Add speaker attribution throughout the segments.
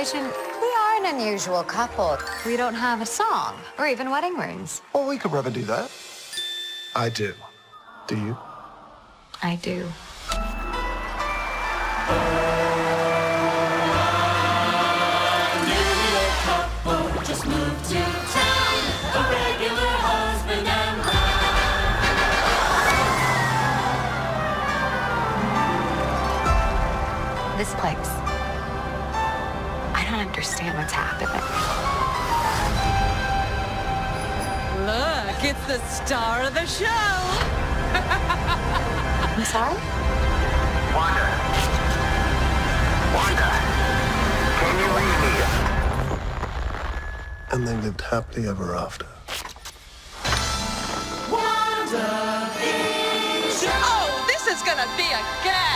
Speaker 1: WandaVision, we are an unusual couple. We don't have a song or even wedding rings.
Speaker 2: Well, we could rather do that. I do. Do you?
Speaker 1: I do.
Speaker 3: Just moved to town, a regular husband and wife.
Speaker 1: This place. I don't understand what's happening.
Speaker 4: Look, it's the star of the show.
Speaker 1: I'm sorry?
Speaker 5: Wanda, can you read me?
Speaker 2: And they lived happily ever after.
Speaker 4: WandaVision. Oh, this is gonna be a gas.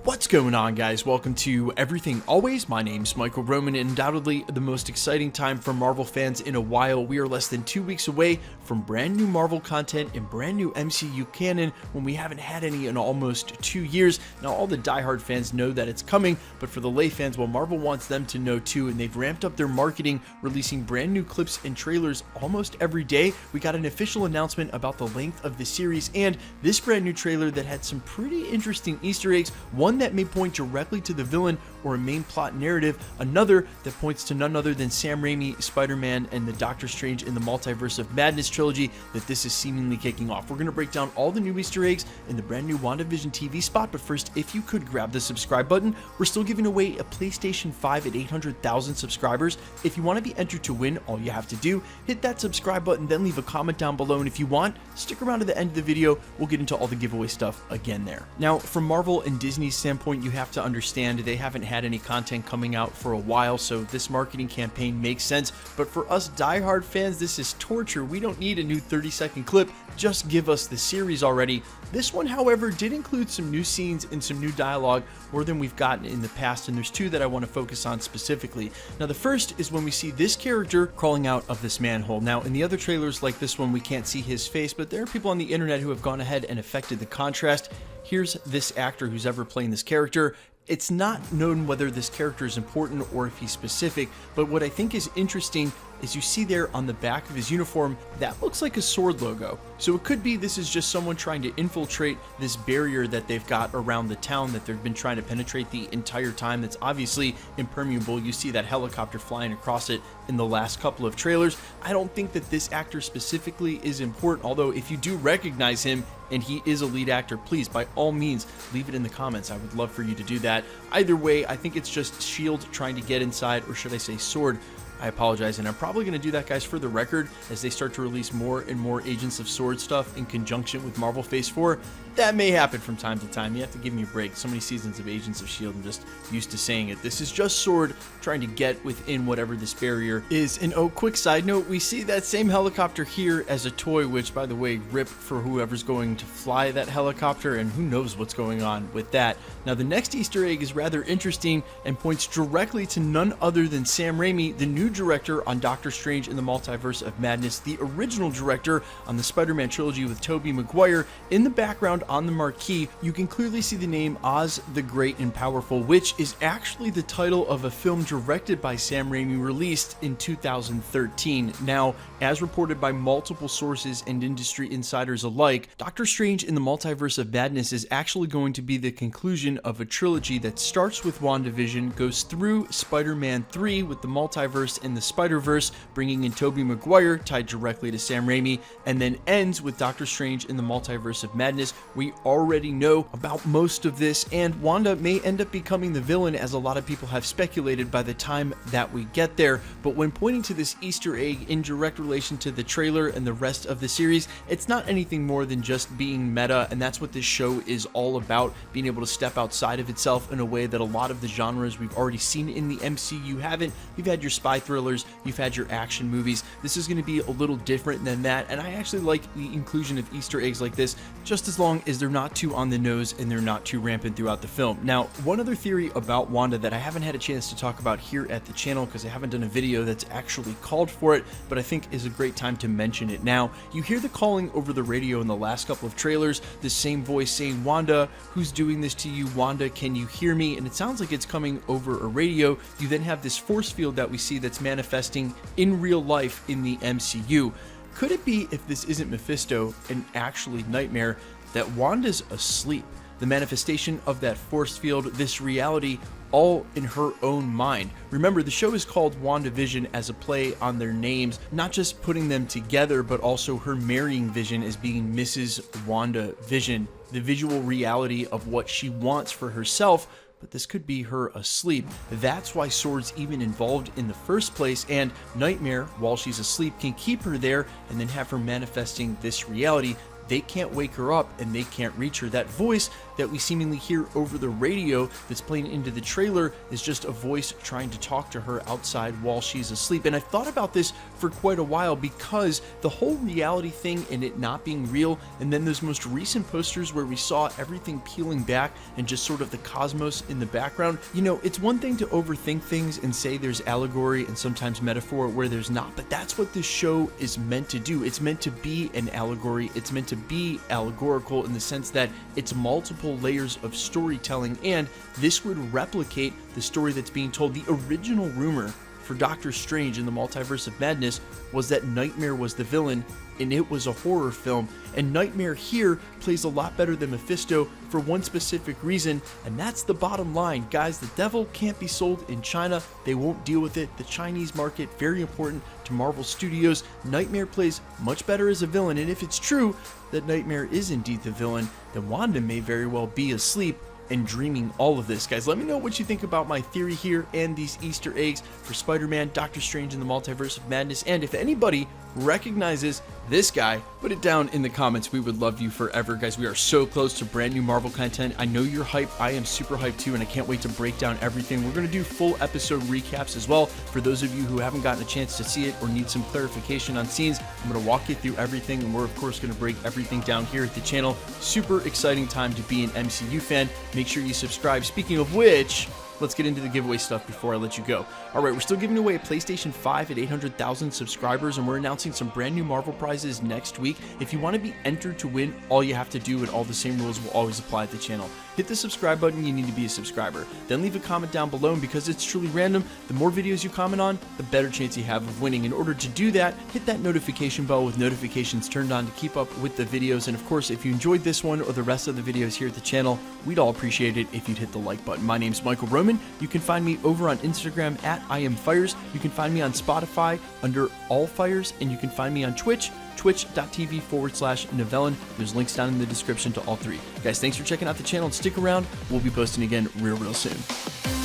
Speaker 6: What's going on, guys? Welcome to Everything Always. My name's Michael Roman, and undoubtedly the most exciting time for Marvel fans in a while. We are less than 2 weeks away from brand new Marvel content and brand new MCU canon when we haven't had any in almost 2 years. Now, all the diehard fans know that it's coming, but for the lay fans, well, Marvel wants them to know too, and they've ramped up their marketing, releasing brand new clips and trailers almost every day. We got an official announcement about the length of the series, and this brand new trailer that had some pretty interesting Easter eggs, one that may point directly to the villain or a main plot narrative, another that points to none other than Sam Raimi, Spider-Man, and the Doctor Strange in the Multiverse of Madness trilogy that this is seemingly kicking off. We're going to break down all the new Easter eggs in the brand new WandaVision TV spot, but first, if you could grab the subscribe button, we're still giving away a PlayStation 5 at 800,000 subscribers. If you want to be entered to win, all you have to do, hit that subscribe button, then leave a comment down below, and if you want, stick around to the end of the video. We'll get into all the giveaway stuff again there. Now, from Marvel and Disney's standpoint, you have to understand they haven't had any content coming out for a while, so this marketing campaign makes sense. But for us diehard fans, this is torture. We don't need a new 30-second clip. Just give us the series already. This one, however, did include some new scenes and some new dialogue, more than we've gotten in the past, and there's two that I want to focus on specifically. Now, the first is when we see this character crawling out of this manhole. Now, in the other trailers like this one, we can't see his face, but there are people on the internet who have gone ahead and affected the contrast. Here's this actor who's ever playing this character. It's not known whether this character is important or if he's specific, but what I think is interesting is you see there on the back of his uniform, that looks like a sword logo. So it could be this is just someone trying to infiltrate this barrier that they've got around the town that they've been trying to penetrate the entire time. That's obviously impermeable. You see that helicopter flying across it in the last couple of trailers. I don't think that this actor specifically is important, although if you do recognize him and he is a lead actor, please, by all means, leave it in the comments. I would love for you to do that. Either way, I think it's just S.H.I.E.L.D. trying to get inside, or should I say S.W.O.R.D. I apologize, and I'm probably going to do that, guys, for the record, as they start to release more and more Agents of S.W.O.R.D. stuff in conjunction with Marvel Phase 4. That may happen from time to time. You have to give me a break. So many seasons of Agents of S.H.I.E.L.D. I'm just used to saying it. This is just S.W.O.R.D. trying to get within whatever this barrier is. And oh, quick side note, we see that same helicopter here as a toy, which, by the way, rip for whoever's going to fly that helicopter, and who knows what's going on with that. Now, the next Easter egg is rather interesting and points directly to none other than Sam Raimi, the new director on Doctor Strange in the Multiverse of Madness, the original director on the Spider-Man trilogy with Tobey Maguire. In the background on the marquee, you can clearly see the name Oz the Great and Powerful, which is actually the title of a film directed by Sam Raimi released in 2013. Now, as reported by multiple sources and industry insiders alike, Doctor Strange in the Multiverse of Madness is actually going to be the conclusion of a trilogy that starts with WandaVision, goes through Spider-Man 3 with the Multiverse and the Spiderverse, bringing in Tobey Maguire tied directly to Sam Raimi, and then ends with Doctor Strange in the Multiverse of Madness. We already know about most of this, and Wanda may end up becoming the villain, as a lot of people have speculated, by the time that we get there. But when pointing to this Easter egg in direct relation to the trailer and the rest of the series, it's not anything more than just being meta, and that's what this show is all about, being able to step outside of itself in a way that a lot of the genres we've already seen in the MCU haven't. You've had your spy thrillers, you've had your action movies. This is going to be a little different than that, and I actually like the inclusion of Easter eggs like this, just as long as they're not too on the nose and they're not too rampant throughout the film. Now, one other theory about Wanda that I haven't had a chance to talk about here at the channel because I haven't done a video that's actually called for it, but I think is a great time to mention it now. You hear the calling over the radio in the last couple of trailers, the same voice saying, "Wanda, who's doing this to you? Wanda, can you hear me?" And it sounds like it's coming over a radio. You then have this force field that we see that's manifesting in real life in the MCU. Could it be, if this isn't Mephisto and actually Nightmare, that Wanda's asleep? The manifestation of that force field, this reality, all in her own mind. Remember, the show is called WandaVision as a play on their names, not just putting them together, but also her marrying Vision as being Mrs. WandaVision, the visual reality of what she wants for herself. But this could be her asleep. That's why Sword's even involved in the first place, and Nightmare, while she's asleep, can keep her there and then have her manifesting this reality. They can't wake her up and they can't reach her. That voice that we seemingly hear over the radio that's playing into the trailer is just a voice trying to talk to her outside while she's asleep. And I've thought about this for quite a while because the whole reality thing and it not being real, and then those most recent posters where we saw everything peeling back and just sort of the cosmos in the background. You know, it's one thing to overthink things and say there's allegory and sometimes metaphor where there's not, but that's what this show is meant to do. It's meant to be an allegory. It's meant to be allegorical in the sense that it's multiple layers of storytelling, and this would replicate the story that's being told. The original rumor for Doctor Strange in the Multiverse of Madness was that Nightmare was the villain and it was a horror film, and Nightmare here plays a lot better than Mephisto for one specific reason, and that's the bottom line. Guys, the devil can't be sold in China. They won't deal with it. The Chinese market, very important to Marvel Studios. Nightmare plays much better as a villain, and if it's true that Nightmare is indeed the villain, then Wanda may very well be asleep and dreaming all of this. Guys, let me know what you think about my theory here and these Easter eggs for Spider-Man, Doctor Strange in the Multiverse of Madness, and if anybody recognizes this guy, put it down in the comments. We would love you forever. Guys, we are so close to brand new Marvel content. I know you're hyped. I am super hyped too, and I can't wait to break down everything. We're going to do full episode recaps as well. For those of you who haven't gotten a chance to see it or need some clarification on scenes, I'm going to walk you through everything, and we're of course going to break everything down here at the channel. Super exciting time to be an MCU fan. Make sure you subscribe. Speaking of which, let's get into the giveaway stuff before I let you go. Alright, we're still giving away a PlayStation 5 at 800,000 subscribers, and we're announcing some brand new Marvel prizes next week. If you want to be entered to win, all you have to do, and all the same rules will always apply at the channel. Hit the subscribe button, you need to be a subscriber. Then leave a comment down below, and because it's truly random, the more videos you comment on, the better chance you have of winning. In order to do that, hit that notification bell with notifications turned on to keep up with the videos. And of course, if you enjoyed this one or the rest of the videos here at the channel, we'd all appreciate it if you'd hit the like button. My name's Michael Roman. You can find me over on Instagram at IamFires. You can find me on Spotify under All Fires, and you can find me on Twitch, twitch.tv/Novellin. There's links down in the description to all three. Guys, thanks for checking out the channel, and stick around. We'll be posting again real soon.